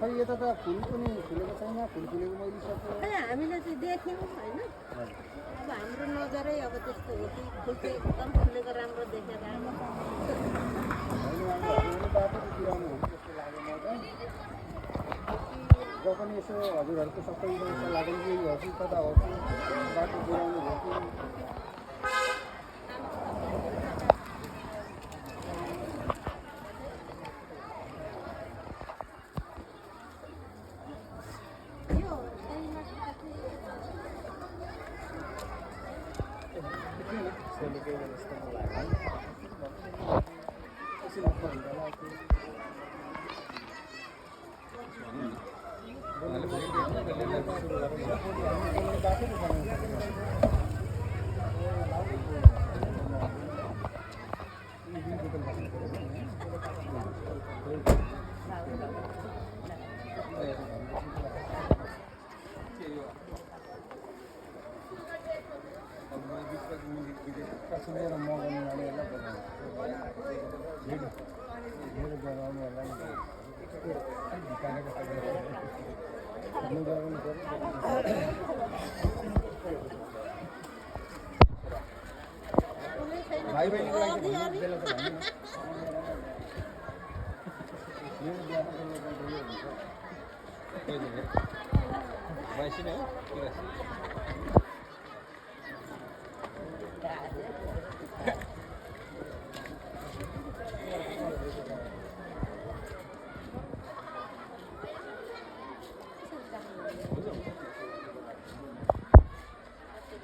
खै यता त फुल पनि फुलेको छैन, फुल फुलेको मैले सक्छु। खै हामीले चाहिँ देख्यौँ होइन। अब हाम्रो नजरै अब त्यस्तो हो कि फुल चाहिँ एकदम फुलेको राम्रो देखेर आएको। बाटो बिराउनु हो जस्तो लाग्यो मलाई त। पनि यसो हजुरहरूको सबैको यसो लाग्यो कि हो कि कता हो कि बाटो बिराउनु हो कि भाइ बहिनीको लागि बेला त भन्नु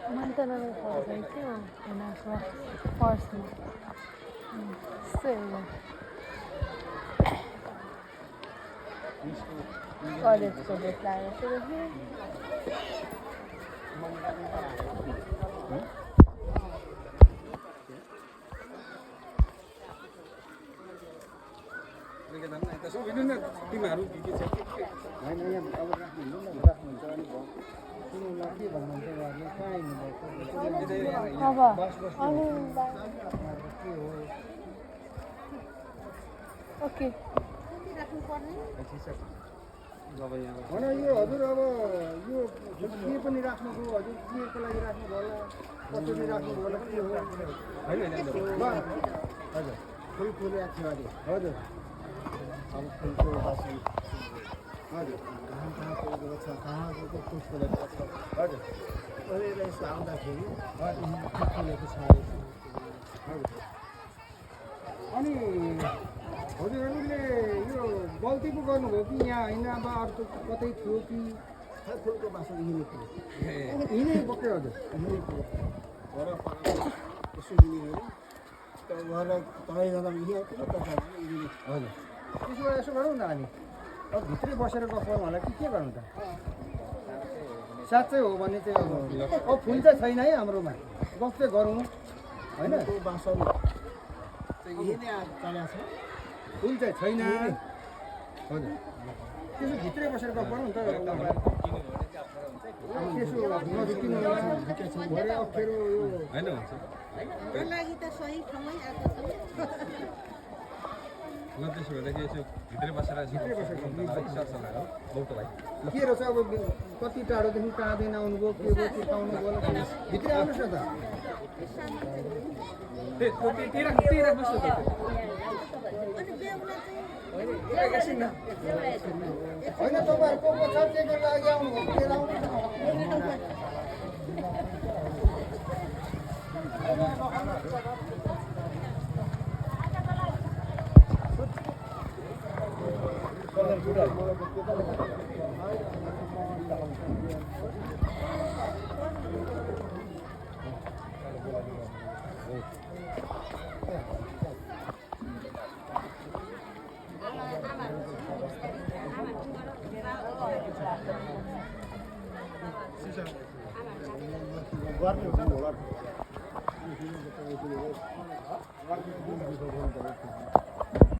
Mantenere cosa in più è una sua forza. Sì. Olha o seu detalhe, tudo bem? तिमीहरू के छ होइन यहाँ अब राख्नुहुन्छ अनि तिमीलाई के भन्नुहुन्छ उहाँहरूले कहाँ हिँड्नुभएको अब अनि के हो ओके होइन यो हजुर अब यो के पनि राख्नुभयो हजुर केको लागि राख्नुभयो होला कसरी राख्नुभयो होला के हो होइन हजुर फुल फुलेको थियो अरे हजुर अब फुलको बासी हजुर कहाँ फुलेको छ कहाँ फुल फुलेको छ हजुर अहिले यसो आउँदाखेरि फुलेको छ हजुर अनि हजुरहरूले यो गल्ती पो गर्नुभयो कि यहाँ होइन अब अर्को कतै थियो कि फुलको बासो हिँडेको हिँडै बोक्यो हजुर हिँडेको घर यसो हिँड्यो अरे घर तलै जाँदा यहाँ हजुर त्यसो भए यसो गरौँ न अनि अब भित्रै बसेर गफ गरौँ होला कि के गर्नु त साँच्चै हो भने चाहिँ अब फुल चाहिँ छैन है हाम्रोमा गफ चाहिँ गरौँ होइन बाँसो फुल चाहिँ छैन हजुर त्यसो भित्रै बसेर गफ गरौँ त त्यसो नजिकिनु भरे अप्ठ्यारो यो होइन हाम्रो लागि त सही ठाउँमै आएको छ ल त्यसो भएदेखि यसो भित्रै बसेर बहुत भाइ के रहेछ अब कति टाढोदेखि कहाँदेखि आउनुभयो के भयो के पाउनु भयो भित्रै आउनुहोस् न त होइन तपाईँहरूको पछाड चेकको लागि आउनुभयो के आउनु गर्नु होला